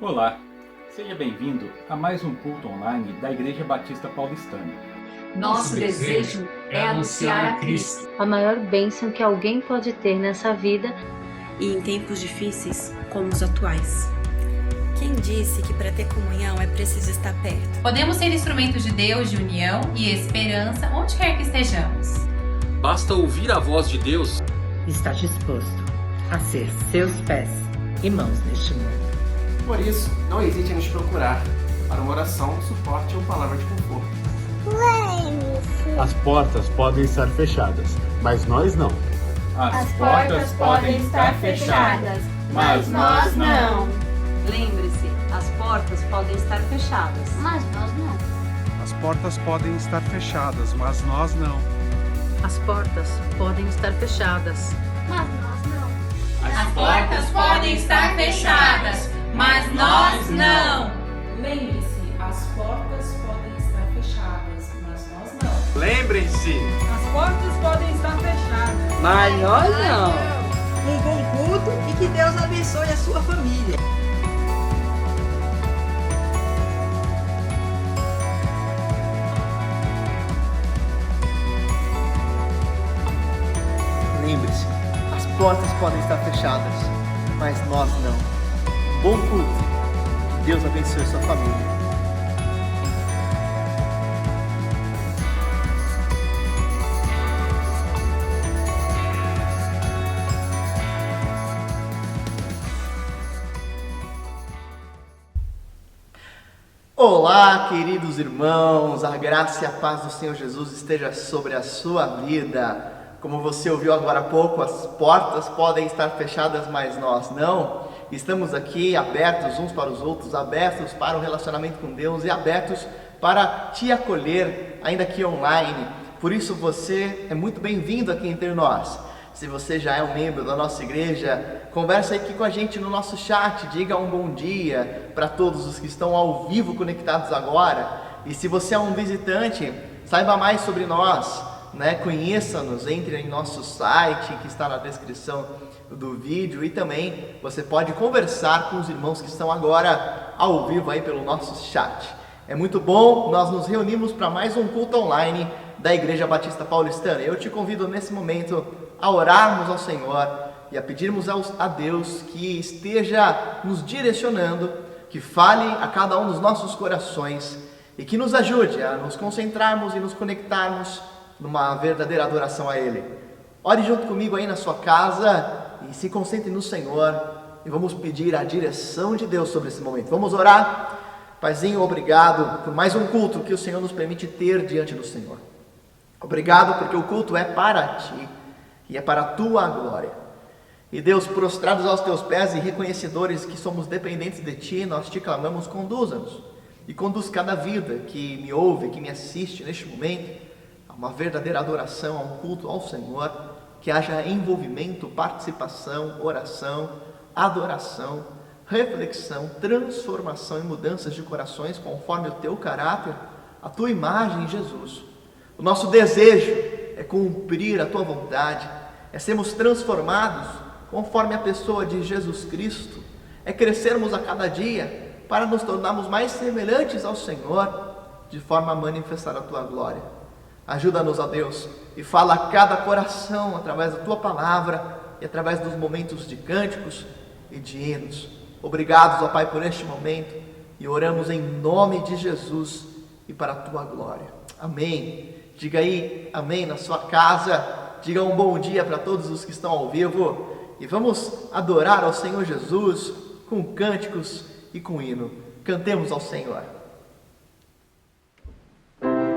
Olá, seja bem-vindo a mais um culto online da Igreja Batista Paulistana. Nosso desejo é anunciar a Cristo, a maior bênção que alguém pode ter nessa vida e em tempos difíceis como os atuais. Quem disse que para ter comunhão é preciso estar perto? Podemos ser instrumentos de Deus de união e esperança onde quer que estejamos. Basta ouvir a voz de Deus. Está disposto a ser seus pés e mãos neste mundo. Por isso, não hesite em nos procurar para uma oração, suporte ou palavra de conforto. As portas podem estar fechadas, mas nós não. As portas podem estar fechadas, mas nós não. Lembre-se, as portas podem estar fechadas, mas nós não. As portas podem estar fechadas, mas nós não. As portas podem estar fechadas, mas nós não. As portas podem estar fechadas, mas nós não. Lembre-se, as portas podem estar fechadas, mas nós não. Lembrem-se, as portas podem estar fechadas, mas nós não. Um bom culto e que Deus abençoe a sua família. Lembre-se, as portas podem estar fechadas, mas nós não. Bom culto. Que Deus abençoe sua família. Olá, queridos irmãos. A graça e a paz do Senhor Jesus esteja sobre a sua vida. Como você ouviu agora há pouco, as portas podem estar fechadas, mas nós não. Estamos aqui abertos uns para os outros, abertos para o relacionamento com Deus e abertos para te acolher, ainda que online. Por isso você é muito bem-vindo aqui entre nós. Se você já é um membro da nossa igreja, conversa aqui com a gente no nosso chat, diga um bom dia para todos os que estão ao vivo conectados agora. E se você é um visitante, saiba mais sobre nós. Conheça-nos, entre em nosso site que está na descrição do vídeo, e também você pode conversar com os irmãos que estão agora ao vivo aí pelo nosso chat. É muito bom, nós nos reunimos para mais um culto online da Igreja Batista Paulistana. Eu te convido nesse momento a orarmos ao Senhor e a pedirmos a Deus que esteja nos direcionando, que fale a cada um dos nossos corações e que nos ajude a nos concentrarmos e nos conectarmos numa verdadeira adoração a Ele. Ore junto comigo aí na sua casa e se concentre no Senhor e vamos pedir a direção de Deus sobre esse momento. Vamos orar? Paizinho, obrigado por mais um culto que o Senhor nos permite ter diante do Senhor. Obrigado porque o culto é para Ti e é para a Tua glória. E Deus, prostrados aos Teus pés e reconhecedores que somos dependentes de Ti, nós Te clamamos, conduza-nos e conduz cada vida que me ouve, que me assiste neste momento, uma verdadeira adoração, a um culto ao Senhor, que haja envolvimento, participação, oração, adoração, reflexão, transformação e mudanças de corações conforme o Teu caráter, a Tua imagem, Jesus. O nosso desejo é cumprir a Tua vontade, é sermos transformados conforme a pessoa de Jesus Cristo, é crescermos a cada dia para nos tornarmos mais semelhantes ao Senhor, de forma a manifestar a Tua glória. Ajuda-nos, ó Deus, e fala a cada coração através da Tua palavra e através dos momentos de cânticos e de hinos. Obrigados, ó Pai, por este momento e oramos em nome de Jesus e para a Tua glória. Amém. Diga aí amém na sua casa, diga um bom dia para todos os que estão ao vivo e vamos adorar ao Senhor Jesus com cânticos e com hino. Cantemos ao Senhor. Cantar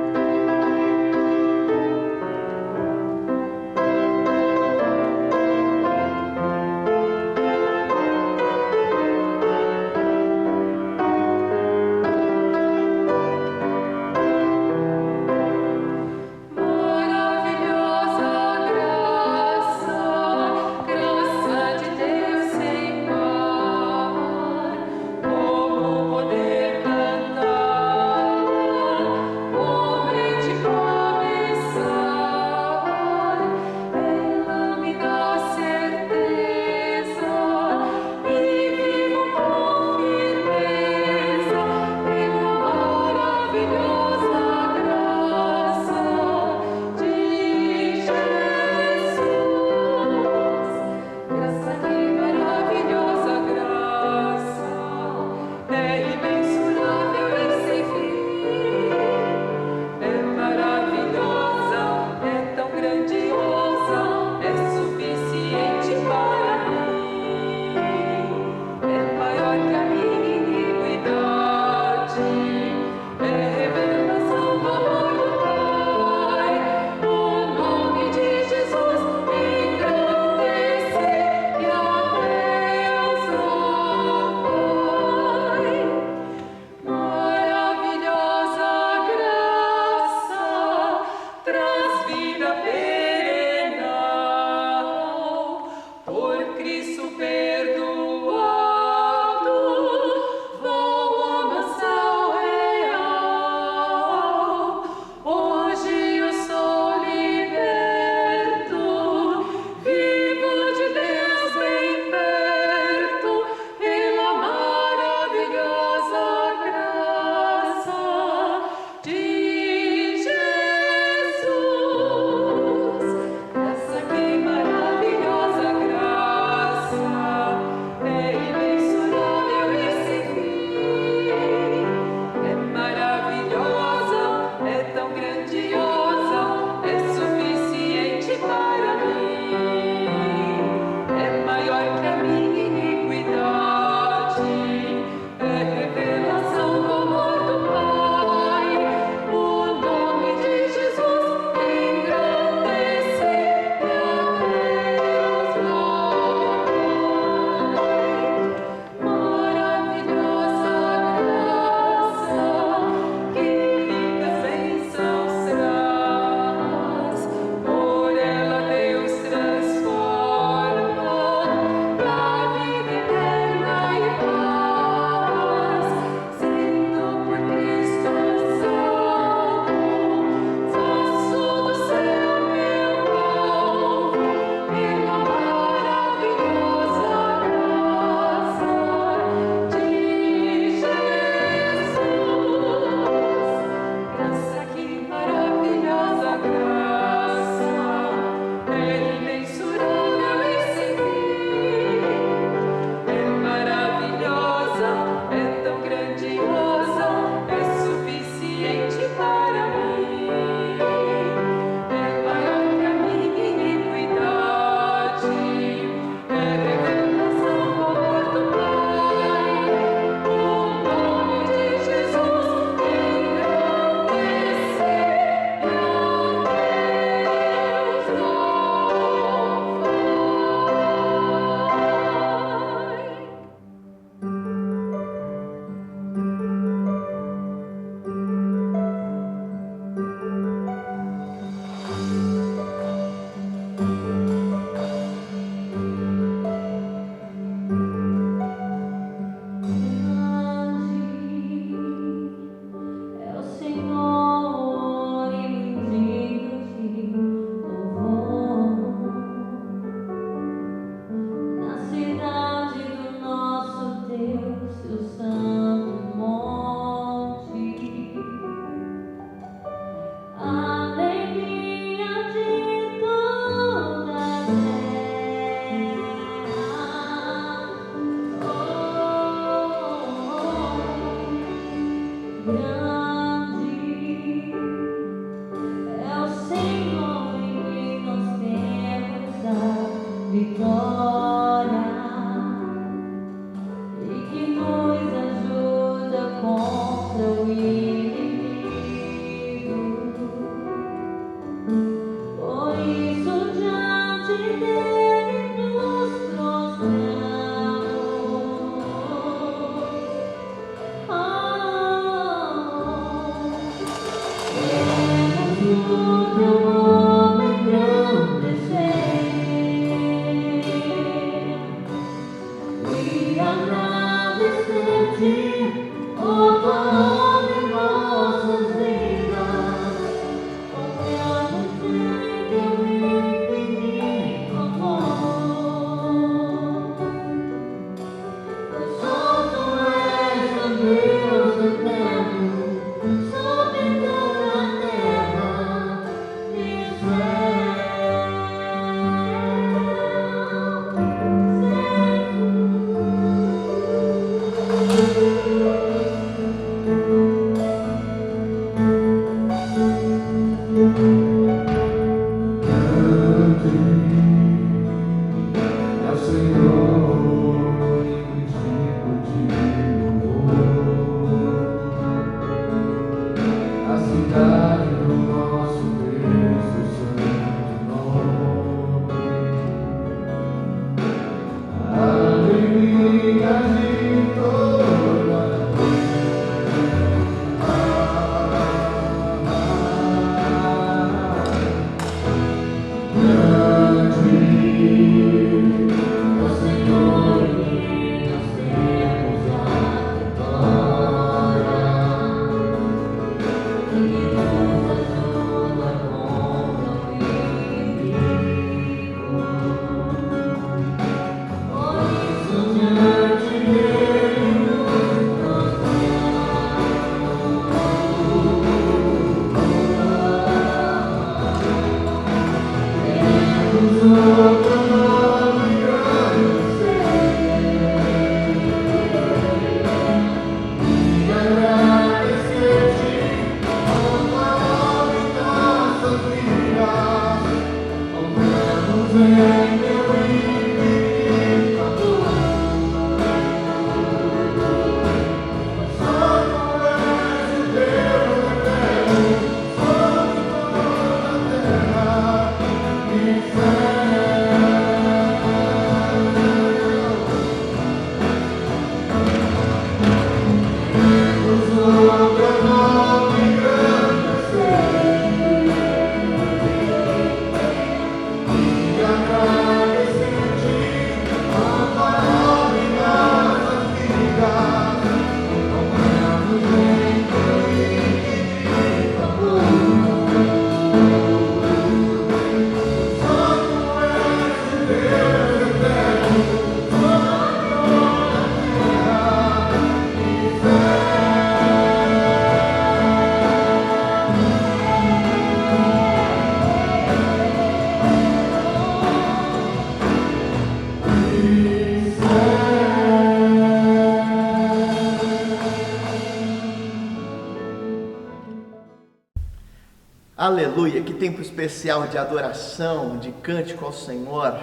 Aleluia, que tempo especial de adoração, de cântico ao Senhor.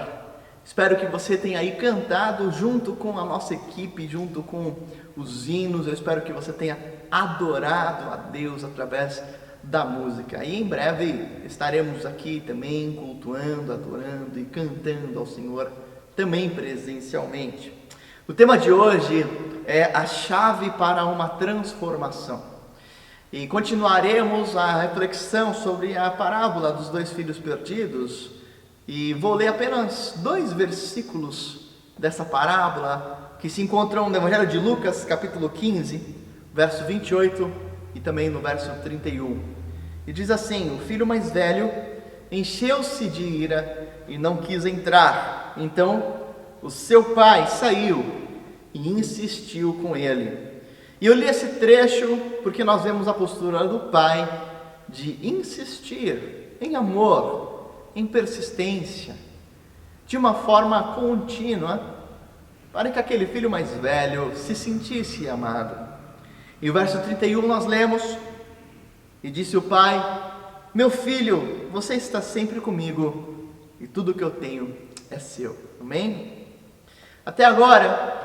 Espero que você tenha aí cantado junto com a nossa equipe, junto com os hinos. Eu espero que você tenha adorado a Deus através da música. E em breve estaremos aqui também cultuando, adorando e cantando ao Senhor, também presencialmente. O tema de hoje é a chave para uma transformação. E continuaremos a reflexão sobre a parábola dos 2 filhos perdidos. E vou ler apenas 2 versículos dessa parábola que se encontram no Evangelho de Lucas, capítulo 15, verso 28 e também no verso 31. E diz assim: o filho mais velho encheu-se de ira e não quis entrar. Então o seu pai saiu e insistiu com ele. E eu li esse trecho porque nós vemos a postura do pai de insistir em amor, em persistência, de uma forma contínua, para que aquele filho mais velho se sentisse amado. E o verso 31 nós lemos: e disse o pai: meu filho, você está sempre comigo e tudo que eu tenho é seu. Amém? Até agora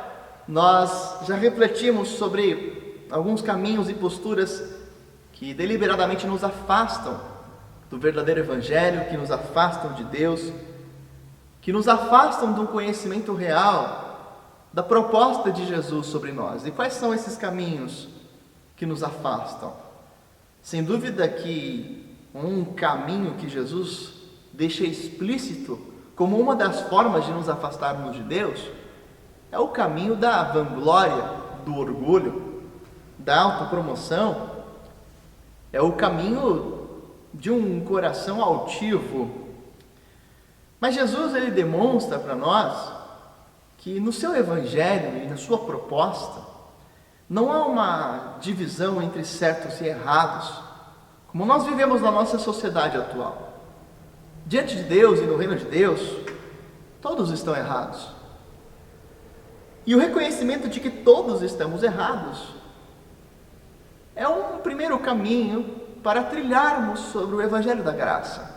nós já refletimos sobre alguns caminhos e posturas que deliberadamente nos afastam do verdadeiro Evangelho, que nos afastam de Deus, que nos afastam do conhecimento real da proposta de Jesus sobre nós. E quais são esses caminhos que nos afastam? Sem dúvida que um caminho que Jesus deixa explícito como uma das formas de nos afastarmos de Deus é o caminho da vanglória, do orgulho, da autopromoção. É o caminho de um coração altivo. Mas Jesus, ele demonstra para nós que no seu evangelho e na sua proposta não há uma divisão entre certos e errados, como nós vivemos na nossa sociedade atual. Diante de Deus e no reino de Deus, todos estão errados. E o reconhecimento de que todos estamos errados é um primeiro caminho para trilharmos sobre o Evangelho da Graça.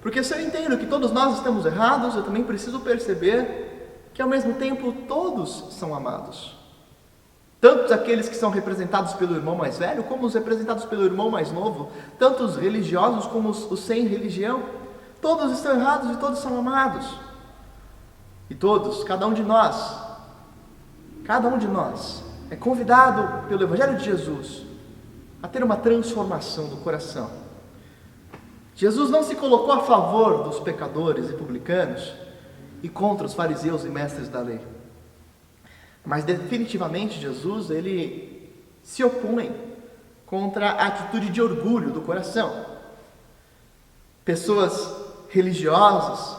Porque se eu entendo que todos nós estamos errados, eu também preciso perceber que ao mesmo tempo todos são amados. Tanto aqueles que são representados pelo irmão mais velho, como os representados pelo irmão mais novo, tanto os religiosos como os sem religião, todos estão errados e todos são amados. E todos, cada um de nós é convidado pelo Evangelho de Jesus a ter uma transformação do coração. Jesus não se colocou a favor dos pecadores e publicanos e contra os fariseus e mestres da lei. Mas definitivamente Jesus, ele se opõe contra a atitude de orgulho do coração. Pessoas religiosas,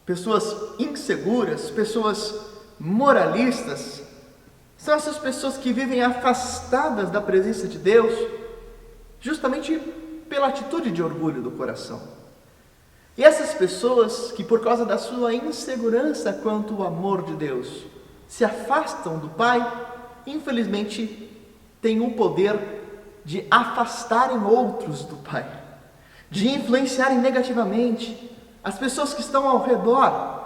pessoas inseguras, pessoas moralistas, são essas pessoas que vivem afastadas da presença de Deus, justamente pela atitude de orgulho do coração. E essas pessoas que, por causa da sua insegurança quanto ao amor de Deus, se afastam do Pai, infelizmente têm o poder de afastarem outros do Pai, de influenciarem negativamente as pessoas que estão ao redor,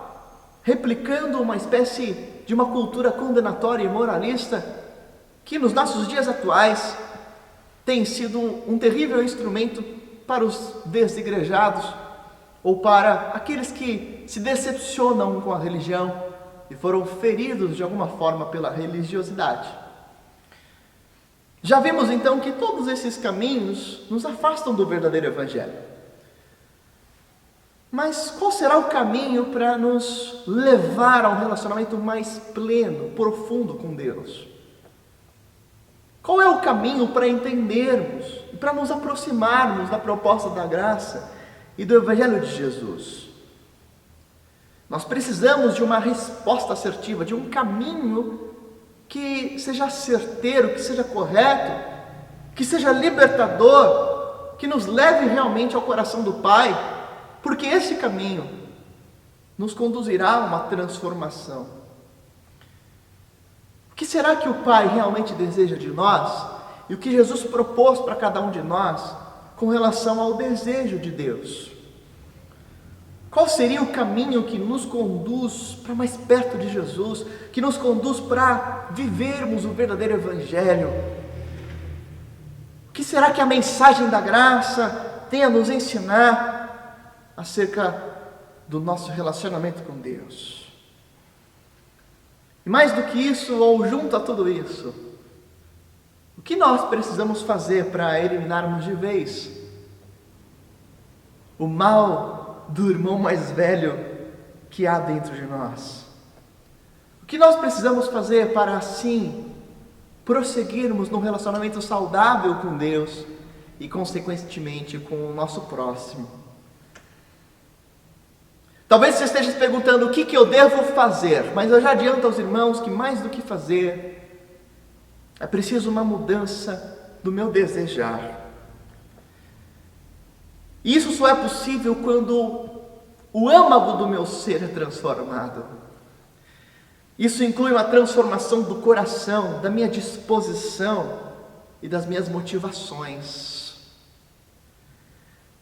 replicando uma espécie de uma cultura condenatória e moralista que nos nossos dias atuais tem sido um terrível instrumento para os desigrejados ou para aqueles que se decepcionam com a religião e foram feridos de alguma forma pela religiosidade. Já vimos então que todos esses caminhos nos afastam do verdadeiro Evangelho. Mas qual será o caminho para nos levar a um relacionamento mais pleno, profundo com Deus? Qual é o caminho para entendermos e para nos aproximarmos da proposta da graça e do Evangelho de Jesus? Nós precisamos de uma resposta assertiva, de um caminho que seja certeiro, que seja correto, que seja libertador, que nos leve realmente ao coração do Pai, porque esse caminho nos conduzirá a uma transformação. O que será que o Pai realmente deseja de nós? E o que Jesus propôs para cada um de nós com relação ao desejo de Deus. Qual seria o caminho que nos conduz para mais perto de Jesus, que nos conduz para vivermos o verdadeiro Evangelho? O que será que a mensagem da graça tem a nos ensinar acerca do nosso relacionamento com Deus? E mais do que isso, ou junto a tudo isso, o que nós precisamos fazer para eliminarmos de vez o mal do irmão mais velho que há dentro de nós? O que nós precisamos fazer para assim prosseguirmos num relacionamento saudável com Deus e consequentemente com o nosso próximo? Talvez você esteja se perguntando o que eu devo fazer, mas eu já adianto aos irmãos que mais do que fazer, é preciso uma mudança do meu desejar. E isso só é possível quando o âmago do meu ser é transformado. Isso inclui uma transformação do coração, da minha disposição e das minhas motivações.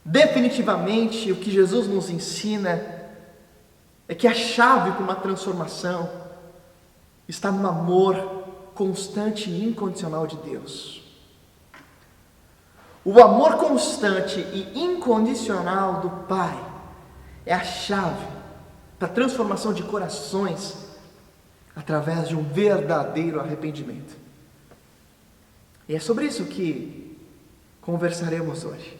Definitivamente, o que Jesus nos ensina é que a chave para uma transformação está no amor constante e incondicional de Deus. O amor constante e incondicional do Pai é a chave para a transformação de corações através de um verdadeiro arrependimento. E é sobre isso que conversaremos hoje.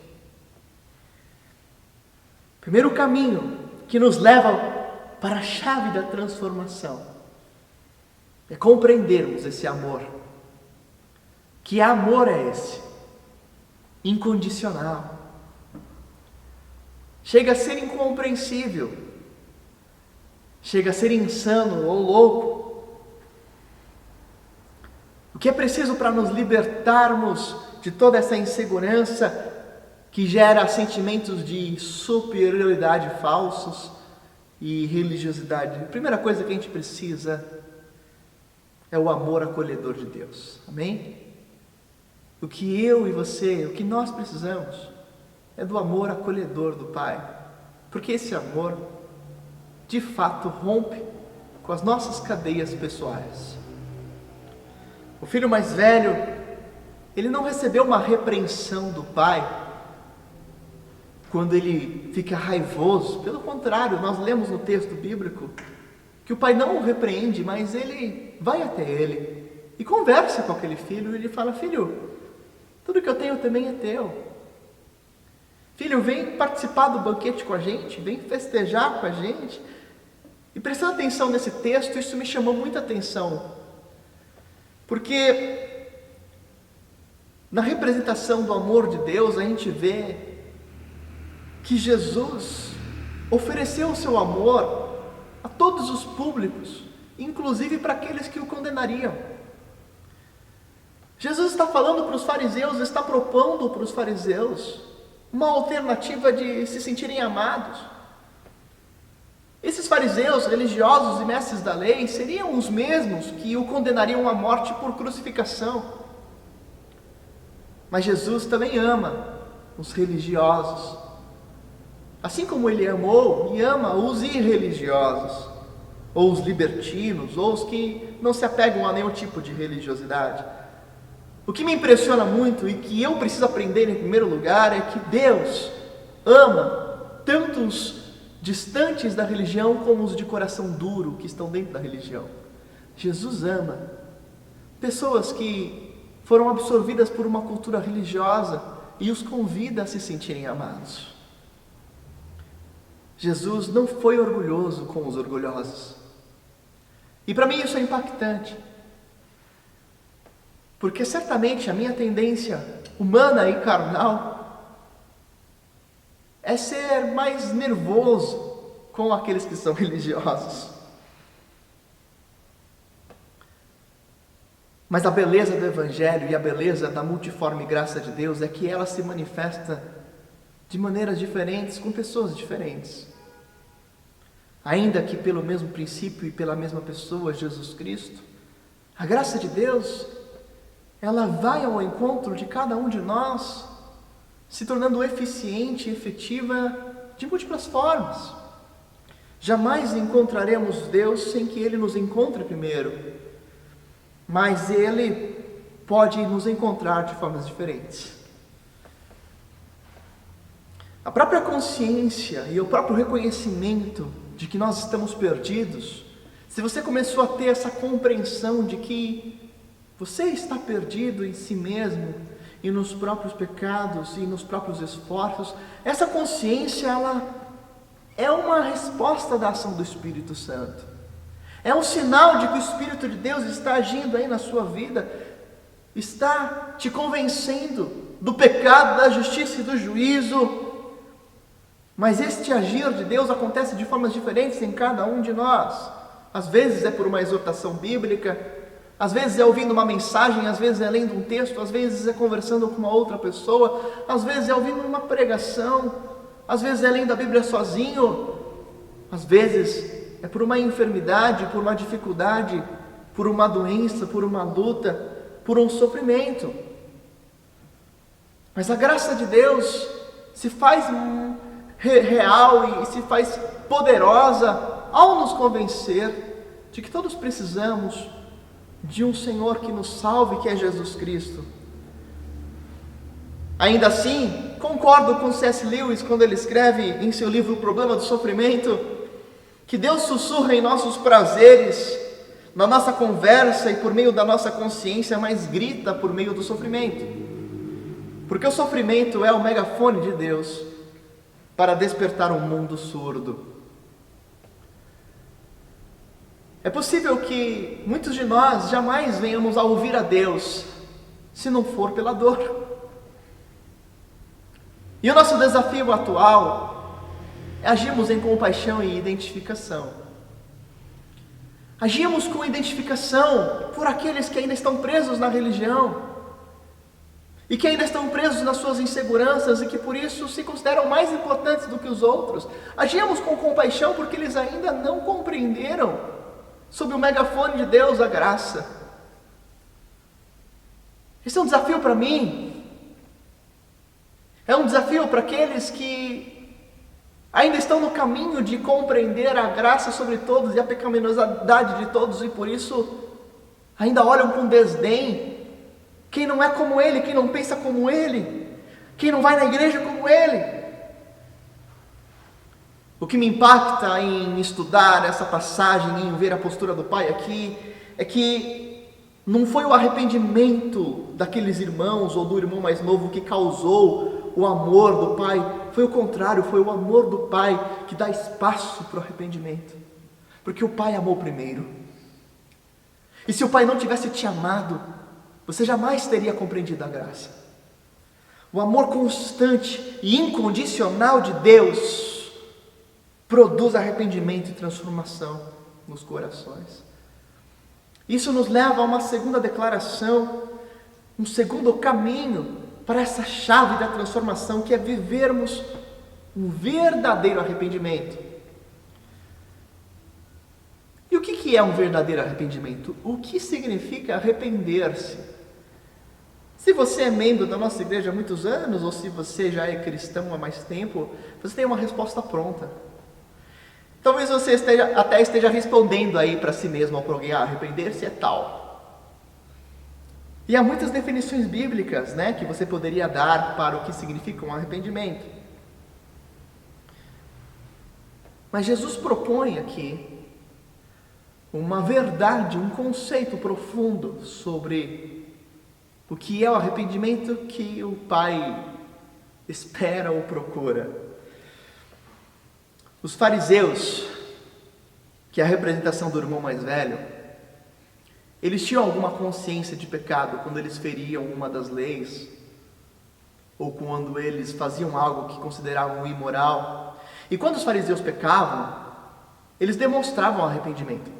O primeiro caminho que nos leva para a chave da transformação é compreendermos esse amor. Que amor é esse? Incondicional. Chega a ser incompreensível. Chega a ser insano ou louco. O que é preciso para nos libertarmos de toda essa insegurança que gera sentimentos de superioridade falsos e religiosidade? A primeira coisa que a gente precisa é o amor acolhedor de Deus. Amém? O que eu e você, o que nós precisamos é do amor acolhedor do Pai. Porque esse amor, de fato, rompe com as nossas cadeias pessoais. O filho mais velho, ele não recebeu uma repreensão do pai quando ele fica raivoso. Pelo contrário, nós lemos no texto bíblico que o pai não o repreende, mas ele vai até ele e conversa com aquele filho. E ele fala: filho, tudo que eu tenho também é teu. Filho, vem participar do banquete com a gente, vem festejar com a gente. E prestando atenção nesse texto, isso me chamou muita atenção, porque na representação do amor de Deus, a gente vê que Jesus ofereceu o seu amor a todos os públicos, inclusive para aqueles que o condenariam. Jesus está falando para os fariseus, está propondo para os fariseus uma alternativa de se sentirem amados. Esses fariseus, religiosos e mestres da lei, seriam os mesmos que o condenariam à morte por crucificação. Mas Jesus também ama os religiosos, assim como ele amou e ama os irreligiosos, ou os libertinos, ou os que não se apegam a nenhum tipo de religiosidade. O que me impressiona muito e que eu preciso aprender em primeiro lugar é que Deus ama tanto os distantes da religião como os de coração duro que estão dentro da religião. Jesus ama pessoas que foram absorvidas por uma cultura religiosa e os convida a se sentirem amados. Jesus não foi orgulhoso com os orgulhosos. E para mim isso é impactante, porque certamente a minha tendência humana e carnal é ser mais nervoso com aqueles que são religiosos. Mas a beleza do Evangelho e a beleza da multiforme graça de Deus é que ela se manifesta de maneiras diferentes, com pessoas diferentes. Ainda que pelo mesmo princípio e pela mesma pessoa, Jesus Cristo, a graça de Deus, ela vai ao encontro de cada um de nós se tornando eficiente e efetiva de múltiplas formas. Jamais encontraremos Deus sem que Ele nos encontre primeiro, mas Ele pode nos encontrar de formas diferentes. A própria consciência e o próprio reconhecimento de que nós estamos perdidos, se você começou a ter essa compreensão de que você está perdido em si mesmo e nos próprios pecados e nos próprios esforços, essa consciência, ela é uma resposta da ação do Espírito Santo. É um sinal de que o Espírito de Deus está agindo aí na sua vida, está te convencendo do pecado, da justiça e do juízo. Mas este agir de Deus acontece de formas diferentes em cada um de nós. Às vezes é por uma exortação bíblica, às vezes é ouvindo uma mensagem, às vezes é lendo um texto, às vezes é conversando com uma outra pessoa, às vezes é ouvindo uma pregação, às vezes é lendo a Bíblia sozinho, às vezes é por uma enfermidade, por uma dificuldade, por uma doença, por uma luta, por um sofrimento. Mas a graça de Deus se faz real e se faz poderosa ao nos convencer de que todos precisamos de um Senhor que nos salve, que é Jesus Cristo. Ainda assim, concordo com C.S. Lewis quando ele escreve em seu livro O Problema do Sofrimento, que Deus sussurra em nossos prazeres, na nossa conversa e por meio da nossa consciência, mas grita por meio do sofrimento. Porque o sofrimento é o megafone de Deus para despertar um mundo surdo. É possível que muitos de nós jamais venhamos a ouvir a Deus se não for pela dor. E o nosso desafio atual é agirmos em compaixão e identificação. Agimos com identificação por aqueles que ainda estão presos na religião e que ainda estão presos nas suas inseguranças e que por isso se consideram mais importantes do que os outros. Agimos com compaixão porque eles ainda não compreenderam sob o megafone de Deus a graça. Esse é um desafio para mim. É um desafio para aqueles que ainda estão no caminho de compreender a graça sobre todos e a pecaminosidade de todos e por isso ainda olham com desdém quem não é como ele, quem não pensa como ele, quem não vai na igreja como ele. O que me impacta em estudar essa passagem, em ver a postura do Pai aqui, é que não foi o arrependimento daqueles irmãos ou do irmão mais novo que causou o amor do Pai, foi o contrário, foi o amor do Pai que dá espaço para o arrependimento, porque o Pai amou primeiro. E se o Pai não tivesse te amado, você jamais teria compreendido a graça. O amor constante e incondicional de Deus produz arrependimento e transformação nos corações. Isso nos leva a uma segunda declaração, um segundo caminho para essa chave da transformação, que é vivermos um verdadeiro arrependimento. E o que é um verdadeiro arrependimento? O que significa arrepender-se? Se você é membro da nossa igreja há muitos anos, ou se você já é cristão há mais tempo, você tem uma resposta pronta. Talvez você até esteja respondendo aí para si mesmo ou para alguém, arrepender-se é tal. E há muitas definições bíblicas, que você poderia dar para o que significa um arrependimento. Mas Jesus propõe aqui uma verdade, um conceito profundo sobre o que é o arrependimento que o Pai espera ou procura. Os fariseus, que é a representação do irmão mais velho, eles tinham alguma consciência de pecado quando eles feriam uma das leis, ou quando eles faziam algo que consideravam imoral. E quando os fariseus pecavam, eles demonstravam arrependimento.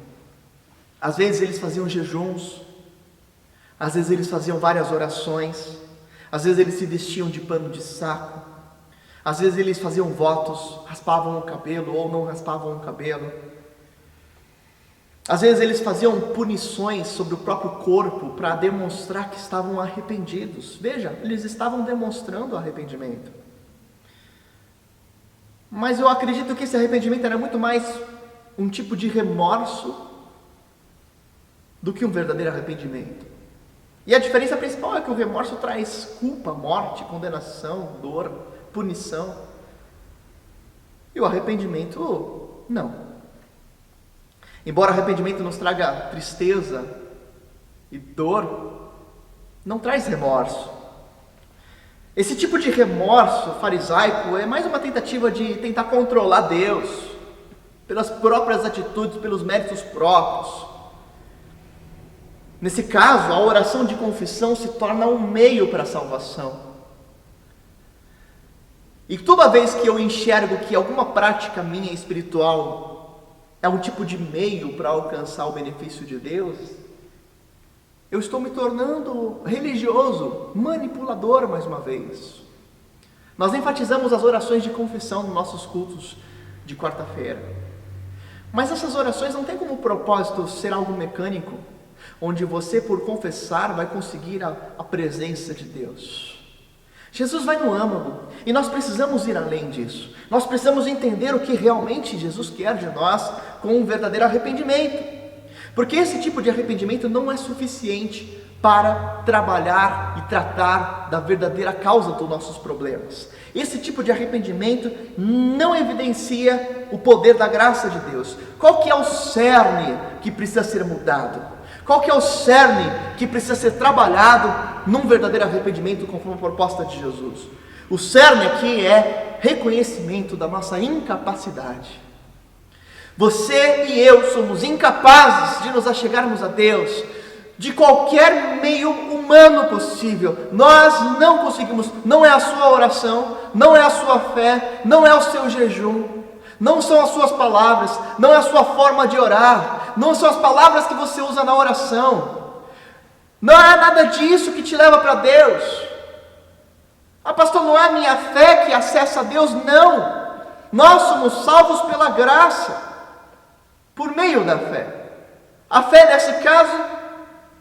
Às vezes eles faziam jejuns, às vezes eles faziam várias orações, às vezes eles se vestiam de pano de saco, às vezes eles faziam votos, raspavam o cabelo ou não raspavam o cabelo. Às vezes eles faziam punições sobre o próprio corpo para demonstrar que estavam arrependidos. Veja, eles estavam demonstrando arrependimento. Mas eu acredito que esse arrependimento era muito mais um tipo de remorso do que um verdadeiro arrependimento. E a diferença principal é que o remorso traz culpa, morte, condenação, dor, punição. E o arrependimento, não. Embora arrependimento nos traga tristeza e dor, não traz remorso. Esse tipo de remorso farisaico é mais uma tentativa de tentar controlar Deus, pelas próprias atitudes, pelos méritos próprios. Nesse caso, a oração de confissão se torna um meio para a salvação. E toda vez que eu enxergo que alguma prática minha espiritual é um tipo de meio para alcançar o benefício de Deus, eu estou me tornando religioso, manipulador mais uma vez. Nós enfatizamos as orações de confissão nos nossos cultos de quarta-feira. Mas essas orações não têm como propósito ser algo mecânico, onde você, por confessar, vai conseguir a presença de Deus. Jesus vai no âmago, e nós precisamos ir além disso. Nós precisamos entender o que realmente Jesus quer de nós com um verdadeiro arrependimento. Porque esse tipo de arrependimento não é suficiente para trabalhar e tratar da verdadeira causa dos nossos problemas. Esse tipo de arrependimento não evidencia o poder da graça de Deus. Qual que é o cerne que precisa ser mudado? Qual que é o cerne que precisa ser trabalhado num verdadeiro arrependimento conforme a proposta de Jesus? O cerne aqui é reconhecimento da nossa incapacidade. Você e eu somos incapazes de nos achegarmos a Deus de qualquer meio humano possível. Nós não conseguimos. Não é a sua oração, não é a sua fé, não é o seu jejum, não são as suas palavras, não é a sua forma de orar, não são as palavras que você usa na oração. Não é nada disso que te leva para Deus. Ah, pastor, não é a minha fé que acessa a Deus? Não. Nós somos salvos pela graça, por meio da fé. A fé, nesse caso,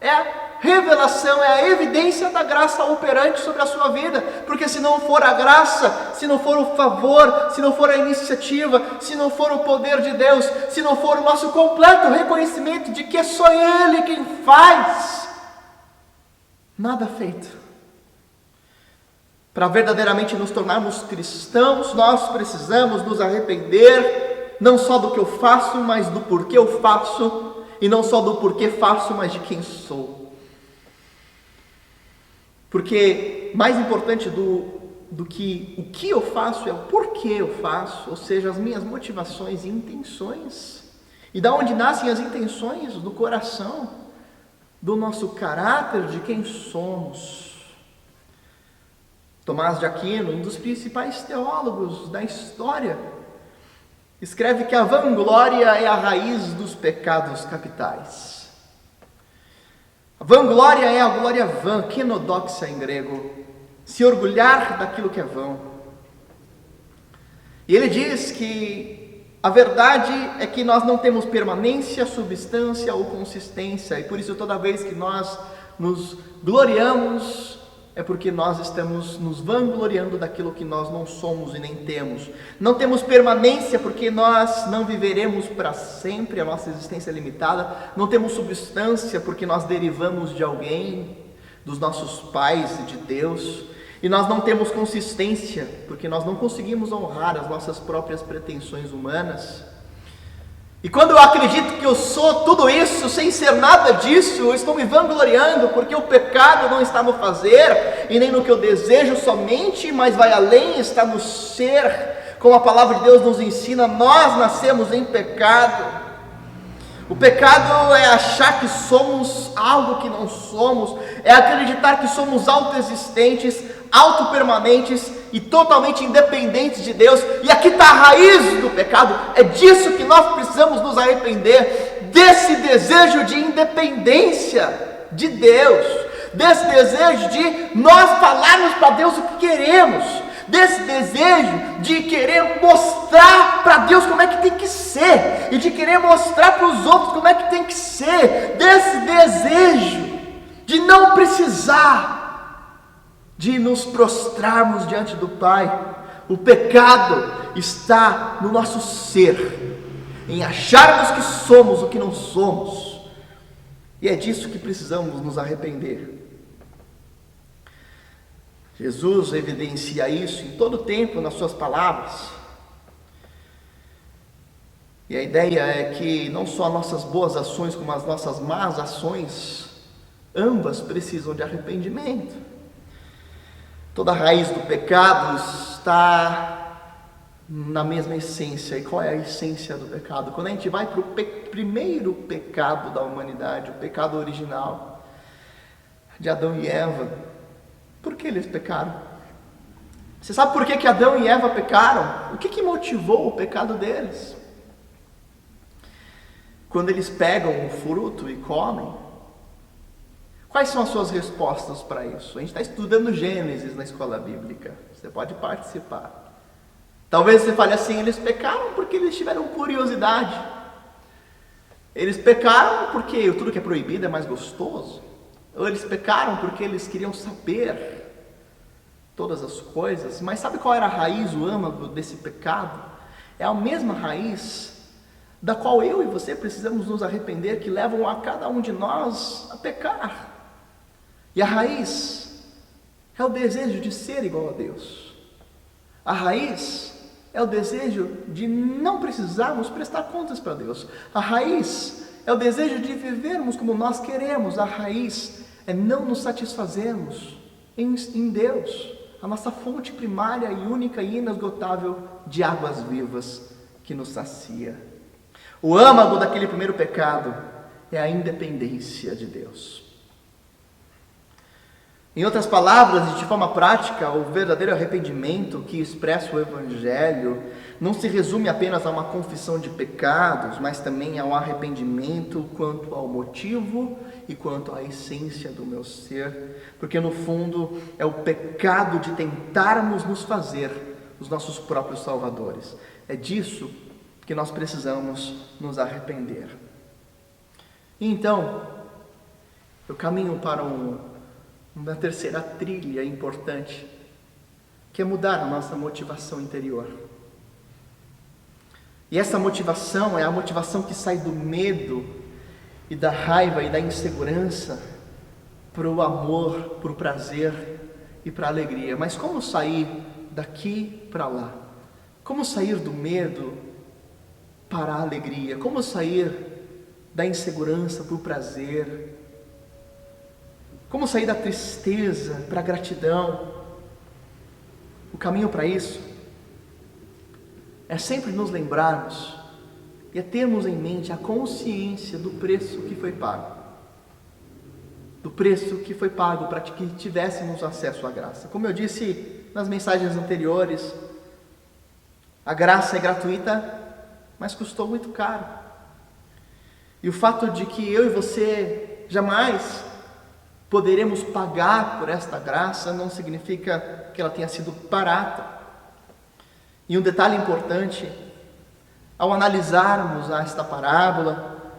é a revelação, é a evidência da graça operante sobre a sua vida. Porque se não for a graça, se não for o favor, se não for a iniciativa, se não for o poder de Deus, se não for o nosso completo reconhecimento de que é só Ele quem faz, nada feito. Para verdadeiramente nos tornarmos cristãos, nós precisamos nos arrepender, não só do que eu faço, mas do porquê eu faço, e não só do porquê faço, mas de quem sou. Porque mais importante do que o que eu faço é o porquê eu faço, ou seja, as minhas motivações e intenções. E da onde nascem as intenções? Do coração, do nosso caráter, de quem somos. Tomás de Aquino, um dos principais teólogos da história, escreve que a vanglória é a raiz dos pecados capitais. A vanglória é a glória vã, kenodoxia em grego, se orgulhar daquilo que é vão. E ele diz que a verdade é que nós não temos permanência, substância ou consistência, e por isso toda vez que nós nos gloriamos, é porque nós estamos nos vangloriando daquilo que nós não somos e nem temos. Não temos permanência porque nós não viveremos para sempre, a nossa existência é limitada. Não temos substância porque nós derivamos de alguém, dos nossos pais e de Deus. E nós não temos consistência porque nós não conseguimos honrar as nossas próprias pretensões humanas. E quando eu acredito que eu sou tudo isso, sem ser nada disso, eu estou me vangloriando, porque o pecado não está no fazer, e nem no que eu desejo somente, mas vai além, está no ser. Como a palavra de Deus nos ensina, nós nascemos em pecado. O pecado é achar que somos algo que não somos, é acreditar que somos autoexistentes, autopermanentes e totalmente independentes de Deus. E aqui está a raiz do pecado. É disso que nós precisamos nos arrepender, desse desejo de independência de Deus, desse desejo de nós falarmos para Deus o que queremos, desse desejo de querer mostrar para Deus como é que tem que ser, e de querer mostrar para os outros como é que tem esquecer desse desejo de não precisar de nos prostrarmos diante do Pai. O pecado está no nosso ser, em acharmos que somos o que não somos, e é disso que precisamos nos arrepender. Jesus evidencia isso em todo o tempo nas suas palavras. E a ideia é que não só as nossas boas ações, como as nossas más ações, ambas precisam de arrependimento. Toda a raiz do pecado está na mesma essência. E qual é a essência do pecado? Quando a gente vai para o primeiro pecado da humanidade, o pecado original de Adão e Eva, por que eles pecaram? Você sabe por que Adão e Eva pecaram? O que motivou o pecado deles? Quando eles pegam o fruto e comem, quais são as suas respostas para isso? A gente está estudando Gênesis na escola bíblica, você pode participar. Talvez você fale assim, eles pecaram porque eles tiveram curiosidade. Eles pecaram porque tudo que é proibido é mais gostoso. Ou eles pecaram porque eles queriam saber todas as coisas. Mas sabe qual era a raiz, o âmago desse pecado? É a mesma raiz da qual eu e você precisamos nos arrepender, que levam a cada um de nós a pecar. E a raiz é o desejo de ser igual a Deus. A raiz é o desejo de não precisarmos prestar contas para Deus. A raiz é o desejo de vivermos como nós queremos. A raiz é não nos satisfazermos em Deus, a nossa fonte primária e única e inesgotável de águas vivas que nos sacia. O âmago daquele primeiro pecado é a independência de Deus. Em outras palavras, de forma prática, o verdadeiro arrependimento que expressa o Evangelho não se resume apenas a uma confissão de pecados, mas também ao arrependimento quanto ao motivo e quanto à essência do meu ser, porque no fundo é o pecado de tentarmos nos fazer os nossos próprios salvadores. É disso que nós precisamos nos arrepender. E então, eu caminho para uma terceira trilha importante, que é mudar a nossa motivação interior. E essa motivação é a motivação que sai do medo e da raiva e da insegurança para o amor, para o prazer e para a alegria. Mas como sair daqui para lá? Como sair do medo para a alegria? Como sair da insegurança para o prazer? Como sair da tristeza para a gratidão? O caminho para isso é sempre nos lembrarmos e é termos em mente a consciência do preço que foi pago. Do preço que foi pago para que tivéssemos acesso à graça. Como eu disse nas mensagens anteriores, a graça é gratuita, mas custou muito caro. E o fato de que eu e você jamais poderemos pagar por esta graça não significa que ela tenha sido barata. E um detalhe importante, ao analisarmos esta parábola,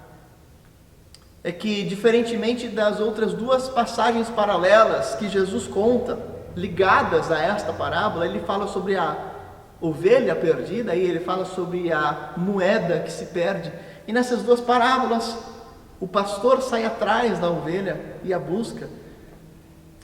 é que, diferentemente das outras duas passagens paralelas que Jesus conta, ligadas a esta parábola, ele fala sobre a ovelha perdida, e ele fala sobre a moeda que se perde. E nessas duas parábolas, o pastor sai atrás da ovelha e a busca.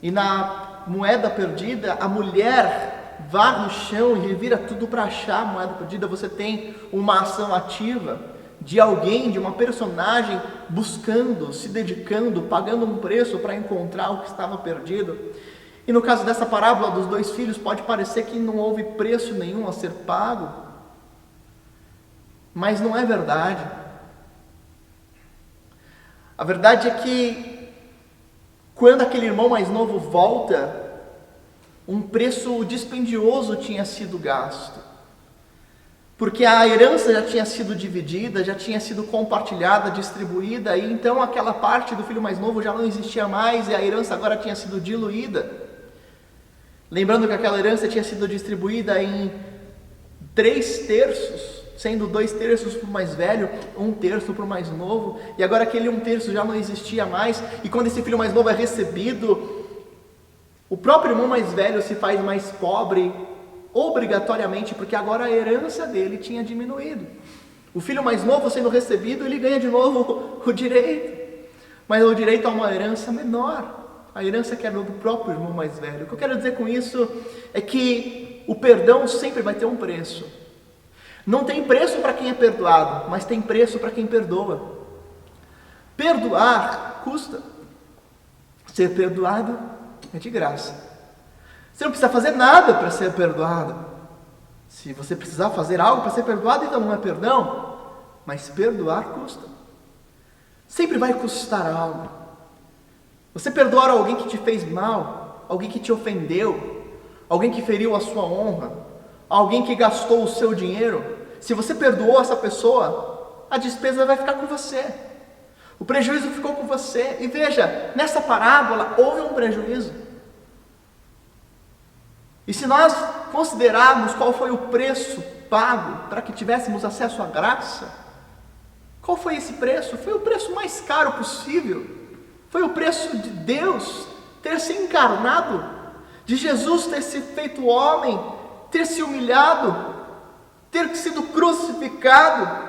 E na moeda perdida, a mulher varre o chão e revira tudo para achar a moeda perdida. Você tem uma ação ativa de alguém, de uma personagem buscando, se dedicando, pagando um preço para encontrar o que estava perdido. E no caso dessa parábola dos dois filhos, pode parecer que não houve preço nenhum a ser pago, mas não é verdade. A verdade é que, quando aquele irmão mais novo volta, um preço dispendioso tinha sido gasto, porque a herança já tinha sido dividida, já tinha sido compartilhada, distribuída, e então aquela parte do filho mais novo já não existia mais, e a herança agora tinha sido diluída. Lembrando que aquela herança tinha sido distribuída em 3/3, sendo 2/3 para o mais velho, 1/3 para o mais novo, e agora aquele 1/3 já não existia mais, e quando esse filho mais novo é recebido, o próprio irmão mais velho se faz mais pobre, obrigatoriamente, porque agora a herança dele tinha diminuído. O filho mais novo sendo recebido, ele ganha de novo o direito, mas o direito a uma herança menor, a herança que era do próprio irmão mais velho. O que eu quero dizer com isso é que o perdão sempre vai ter um preço. Não tem preço para quem é perdoado, mas tem preço para quem perdoa. Perdoar custa. Ser perdoado é de graça. Você não precisa fazer nada para ser perdoado. Se você precisar fazer algo para ser perdoado, então não é perdão. Mas perdoar custa. Sempre vai custar algo. Você perdoar alguém que te fez mal, alguém que te ofendeu, alguém que feriu a sua honra, alguém que gastou o seu dinheiro. Se você perdoou essa pessoa, a despesa vai ficar com você. O prejuízo ficou com você. E veja, nessa parábola houve um prejuízo. E se nós considerarmos qual foi o preço pago para que tivéssemos acesso à graça, qual foi esse preço? Foi o preço mais caro possível. Foi o preço de Deus ter se encarnado, de Jesus ter se feito homem, ter se humilhado, ter sido crucificado.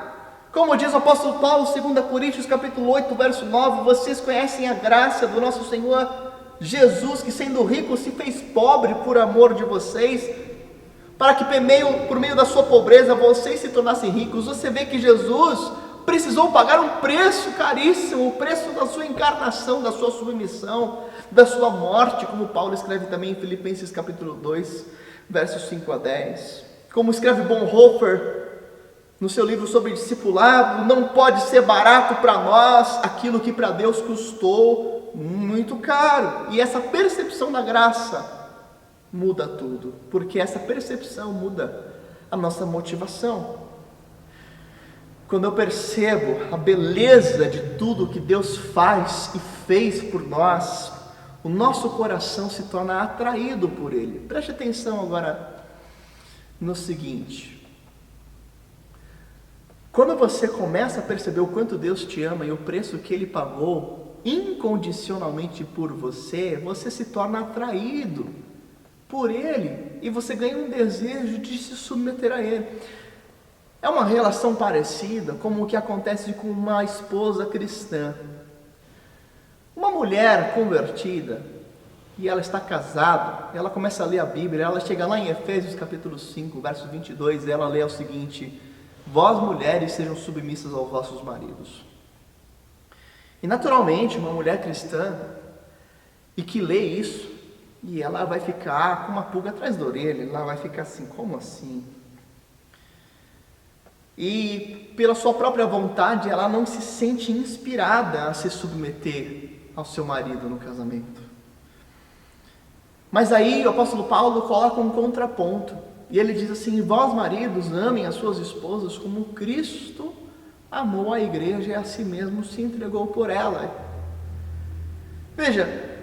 Como diz o apóstolo Paulo, 2 Coríntios capítulo 8, verso 9, vocês conhecem a graça do nosso Senhor Jesus, que sendo rico se fez pobre por amor de vocês, para que por meio da sua pobreza vocês se tornassem ricos. Você vê que Jesus precisou pagar um preço caríssimo, o preço da sua encarnação, da sua submissão, da sua morte, como Paulo escreve também em Filipenses capítulo 2, versos 5 a 10. Como escreve Bonhoeffer no seu livro sobre discipulado, não pode ser barato para nós aquilo que para Deus custou muito caro. E essa percepção da graça muda tudo, porque essa percepção muda a nossa motivação. Quando eu percebo a beleza de tudo que Deus faz e fez por nós, o nosso coração se torna atraído por Ele. Preste atenção agora no seguinte: quando você começa a perceber o quanto Deus te ama e o preço que Ele pagou incondicionalmente por você, você se torna atraído por Ele e você ganha um desejo de se submeter a Ele. É uma relação parecida como o que acontece com uma esposa cristã. Uma mulher convertida, e ela está casada, ela começa a ler a Bíblia, ela chega lá em Efésios capítulo 5, verso 22, e ela lê o seguinte: vós mulheres sejam submissas aos vossos maridos. E naturalmente, uma mulher cristã, e que lê isso, e ela vai ficar com uma pulga atrás da orelha, ela vai ficar assim, como assim? E pela sua própria vontade, ela não se sente inspirada a se submeter ao seu marido no casamento. Mas aí o apóstolo Paulo coloca um contraponto, e ele diz assim: vós maridos amem as suas esposas como Cristo amou a igreja e a si mesmo se entregou por ela. Veja,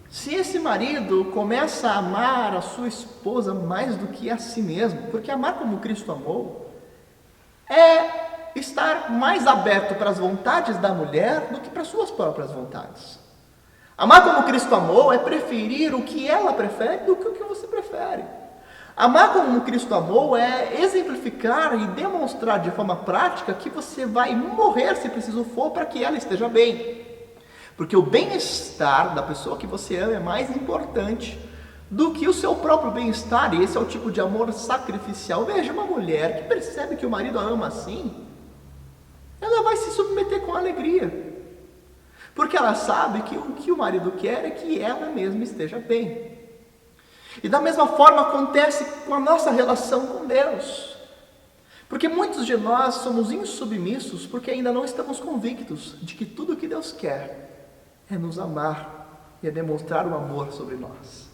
se esse marido começa a amar a sua esposa mais do que a si mesmo, porque amar como Cristo amou é estar mais aberto para as vontades da mulher do que para as suas próprias vontades. Amar como Cristo amou é preferir o que ela prefere do que o que você prefere. Amar como Cristo amou é exemplificar e demonstrar de forma prática que você vai morrer, se preciso for, para que ela esteja bem. Porque o bem-estar da pessoa que você ama é mais importante do que o seu próprio bem-estar, e esse é o tipo de amor sacrificial. Veja, uma mulher que percebe que o marido a ama assim, ela vai se submeter com alegria, porque ela sabe que o que o marido quer é que ela mesma esteja bem. E da mesma forma acontece com a nossa relação com Deus, porque muitos de nós somos insubmissos porque ainda não estamos convictos de que tudo o que Deus quer é nos amar e é demonstrar o amor sobre nós.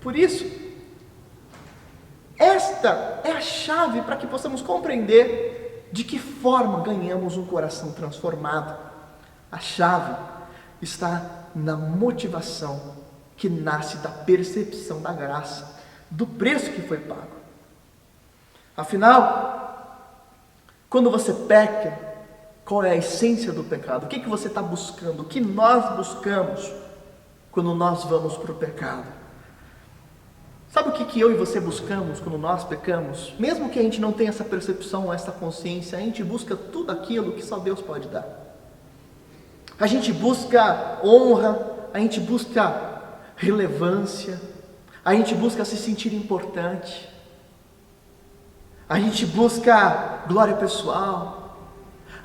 Por isso, esta é a chave para que possamos compreender de que forma ganhamos um coração transformado. A chave está na motivação que nasce da percepção da graça, do preço que foi pago. Afinal, quando você peca, qual é a essência do pecado? O que você está buscando? O que nós buscamos quando nós vamos para o pecado? Sabe o que eu e você buscamos quando nós pecamos? Mesmo que a gente não tenha essa percepção, essa consciência, a gente busca tudo aquilo que só Deus pode dar. A gente busca honra, a gente busca relevância, a gente busca se sentir importante, a gente busca glória pessoal,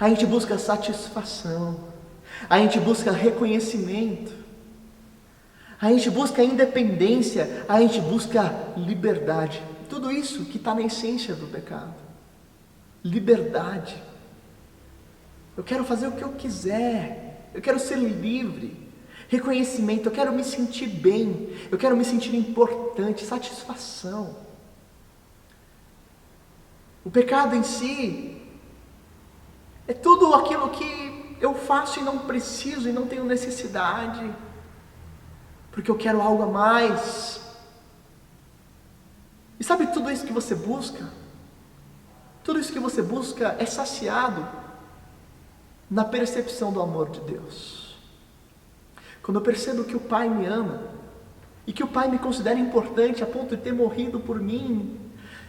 a gente busca satisfação, a gente busca reconhecimento, a gente busca independência, a gente busca liberdade. Tudo isso que está na essência do pecado. Liberdade. Eu quero fazer o que eu quiser, eu quero ser livre. Reconhecimento, eu quero me sentir bem, eu quero me sentir importante, satisfação. O pecado em si é tudo aquilo que eu faço e não preciso e não tenho necessidade, porque eu quero algo a mais. E sabe tudo isso que você busca? Tudo isso que você busca é saciado na percepção do amor de Deus. Quando eu percebo que o Pai me ama, e que o Pai me considera importante a ponto de ter morrido por mim,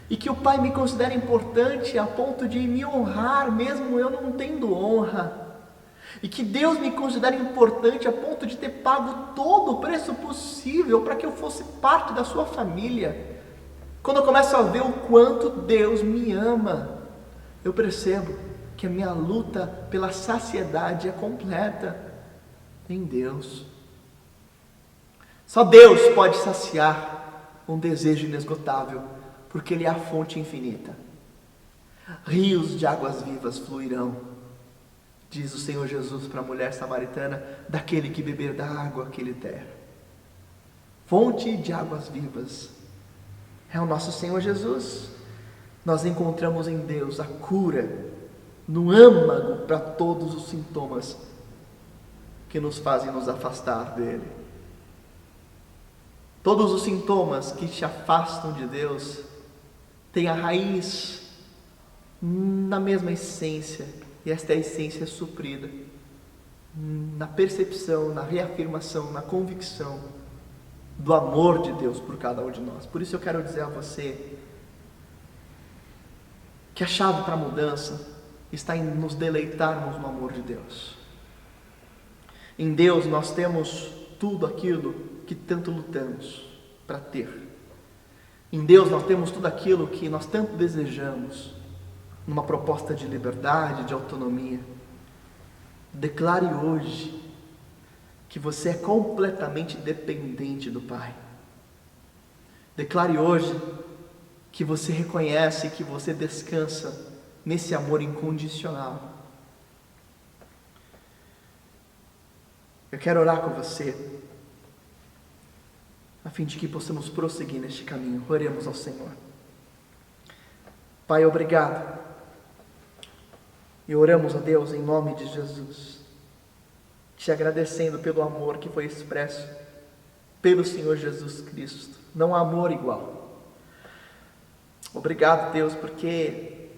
e que o Pai me considera importante a ponto de me honrar, mesmo eu não tendo honra, e que Deus me considera importante a ponto de ter pago todo o preço possível para que eu fosse parte da sua família. Quando eu começo a ver o quanto Deus me ama, eu percebo que a minha luta pela saciedade é completa em Deus. Só Deus pode saciar um desejo inesgotável, porque Ele é a fonte infinita. Rios de águas vivas fluirão, diz o Senhor Jesus para a mulher samaritana, daquele que beber da água que Ele der. Fonte de águas vivas é o nosso Senhor Jesus. Nós encontramos em Deus a cura no âmago para todos os sintomas que nos fazem nos afastar dEle. Todos os sintomas que te afastam de Deus têm a raiz na mesma essência, e esta essência é suprida na percepção, na reafirmação, na convicção do amor de Deus por cada um de nós. Por isso eu quero dizer a você que a chave para a mudança está em nos deleitarmos no amor de Deus. Em Deus nós temos tudo aquilo que tanto lutamos para ter. Em Deus nós temos tudo aquilo que nós tanto desejamos, numa proposta de liberdade, de autonomia. Declare hoje que você é completamente dependente do Pai. Declare hoje que você reconhece que você descansa nesse amor incondicional. Eu quero orar com você, a fim de que possamos prosseguir neste caminho. Oremos ao Senhor. Pai, obrigado. E oramos a Deus em nome de Jesus, te agradecendo pelo amor que foi expresso pelo Senhor Jesus Cristo. Não há amor igual. Obrigado, Deus, porque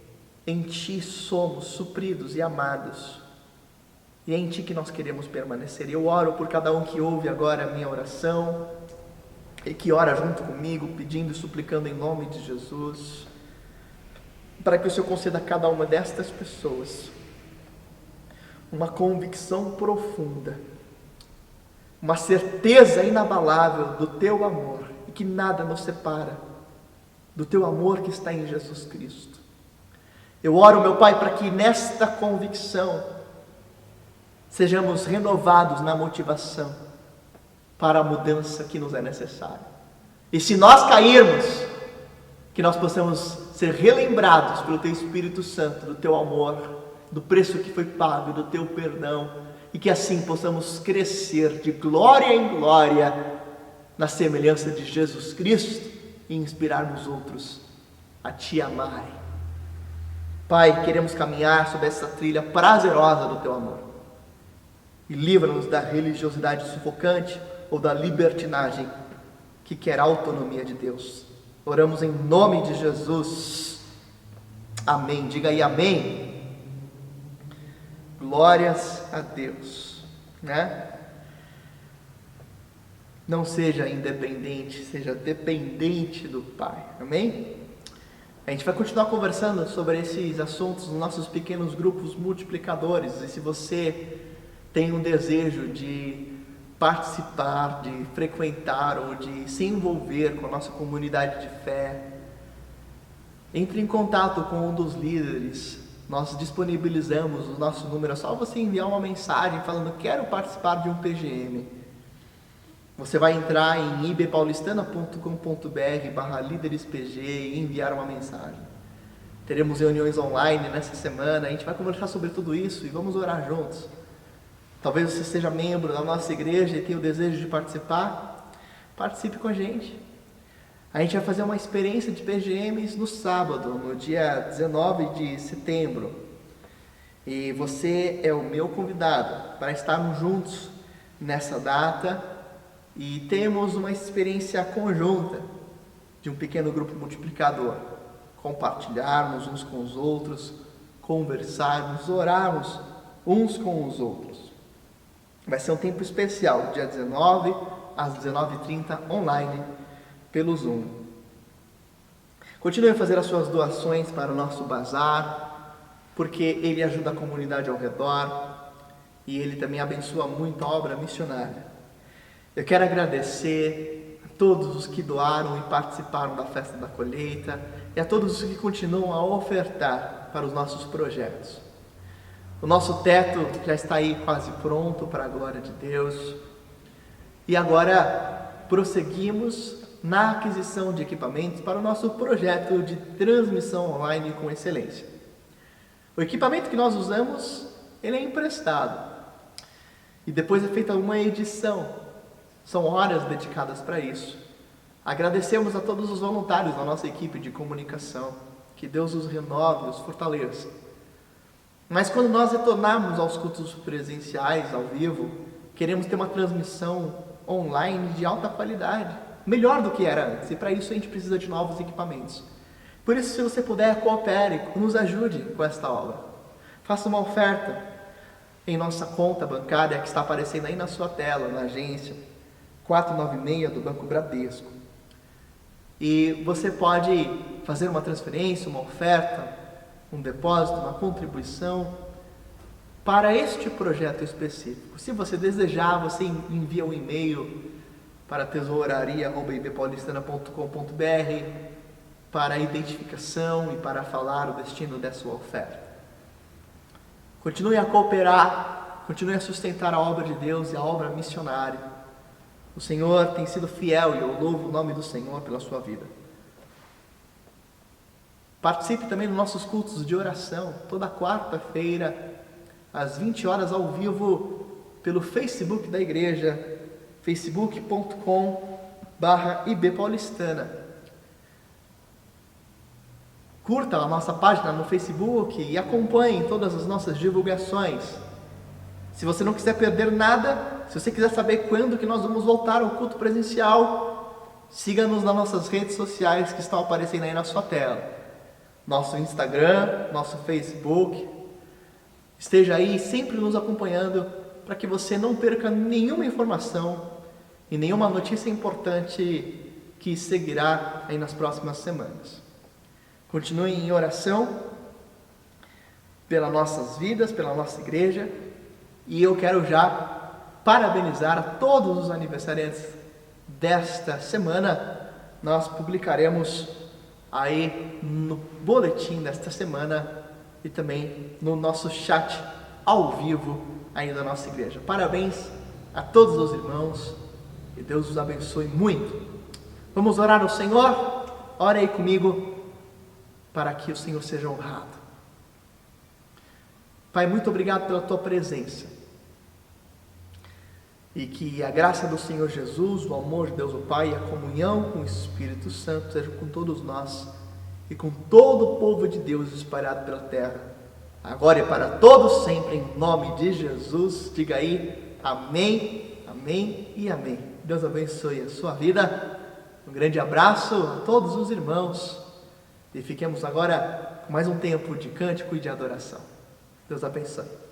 em Ti somos supridos e amados, e é em Ti que nós queremos permanecer. E eu oro por cada um que ouve agora a minha oração, e que ora junto comigo, pedindo e suplicando em nome de Jesus, para que o Senhor conceda a cada uma destas pessoas uma convicção profunda, uma certeza inabalável do Teu amor, e que nada nos separa do Teu amor que está em Jesus Cristo. Eu oro, meu Pai, para que nesta convicção sejamos renovados na motivação para a mudança que nos é necessária. E se nós cairmos, que nós possamos ser relembrados pelo Teu Espírito Santo do Teu amor, do preço que foi pago, do Teu perdão, e que assim possamos crescer de glória em glória na semelhança de Jesus Cristo e inspirar nos outros a Te amarem. Pai, queremos caminhar sobre essa trilha prazerosa do Teu amor, e livra-nos da religiosidade sufocante ou da libertinagem que quer a autonomia de Deus. Oramos em nome de Jesus. Amém. Diga aí amém. Glórias a Deus, né? Não seja independente, seja dependente do Pai. Amém? A gente vai continuar conversando sobre esses assuntos nos nossos pequenos grupos multiplicadores. E se você tem um desejo de participar, de frequentar ou de se envolver com a nossa comunidade de fé, entre em contato com um dos líderes. Nós disponibilizamos o nosso número. É só você enviar uma mensagem falando: quero participar de um PGM. Você vai entrar em ibpaulistana.com.br/líderespg e enviar uma mensagem. Teremos reuniões online nessa semana. A gente vai conversar sobre tudo isso e vamos orar juntos. Talvez você seja membro da nossa igreja e tenha o desejo de participar. Participe com a gente. A gente vai fazer uma experiência de PGMs no sábado, no dia 19 de setembro. E você é o meu convidado para estarmos juntos nessa data. E temos uma experiência conjunta de um pequeno grupo multiplicador. Compartilharmos uns com os outros, conversarmos, orarmos uns com os outros. Vai ser um tempo especial, dia 19 às 19h30, online, pelo Zoom. Continue a fazer as suas doações para o nosso bazar, porque ele ajuda a comunidade ao redor e ele também abençoa muito a obra missionária. Eu quero agradecer a todos os que doaram e participaram da festa da colheita e a todos os que continuam a ofertar para os nossos projetos. O nosso teto já está aí quase pronto, para a glória de Deus. E agora prosseguimos na aquisição de equipamentos para o nosso projeto de transmissão online com excelência. O equipamento que nós usamos, ele é emprestado. E depois é feita uma edição. São horas dedicadas para isso. Agradecemos a todos os voluntários da nossa equipe de comunicação. Que Deus os renove, os fortaleça. Mas quando nós retornarmos aos cultos presenciais, ao vivo, queremos ter uma transmissão online de alta qualidade, melhor do que era antes. E para isso a gente precisa de novos equipamentos. Por isso, se você puder, coopere, nos ajude com esta obra. Faça uma oferta em nossa conta bancária que está aparecendo aí na sua tela, na agência 496 do Banco Bradesco. E você pode fazer uma transferência, uma oferta, um depósito, uma contribuição para este projeto específico. Se você desejar, você envia um e-mail para tesouraria@ibpaulistana.com.br para a identificação e para falar o destino da sua oferta. Continue a cooperar, continue a sustentar a obra de Deus e a obra missionária. O Senhor tem sido fiel e eu louvo o nome do Senhor pela sua vida. Participe também dos nossos cultos de oração, toda quarta-feira, às 20 horas ao vivo, pelo Facebook da igreja, facebook.com/ibpaulistana. Curta a nossa página no Facebook e acompanhe todas as nossas divulgações. Se você não quiser perder nada, se você quiser saber quando que nós vamos voltar ao culto presencial, siga-nos nas nossas redes sociais que estão aparecendo aí na sua tela. Nosso Instagram, nosso Facebook. Esteja aí sempre nos acompanhando para que você não perca nenhuma informação e nenhuma notícia importante que seguirá aí nas próximas semanas. Continue em oração pelas nossas vidas, pela nossa igreja. E eu quero já parabenizar a todos os aniversariantes desta semana. Nós publicaremos aí no boletim desta semana e também no nosso chat ao vivo aí da nossa igreja. Parabéns a todos os irmãos e Deus os abençoe muito. Vamos orar ao Senhor? Ore aí comigo para que o Senhor seja honrado. Pai, muito obrigado pela tua presença. E que a graça do Senhor Jesus, o amor de Deus o Pai e a comunhão com o Espírito Santo sejam com todos nós e com todo o povo de Deus espalhado pela terra, agora e para todos sempre, em nome de Jesus. Diga aí, amém, amém e amém. Deus abençoe a sua vida. Um grande abraço a todos os irmãos E fiquemos agora com mais um tempo de cântico e de adoração. Deus abençoe.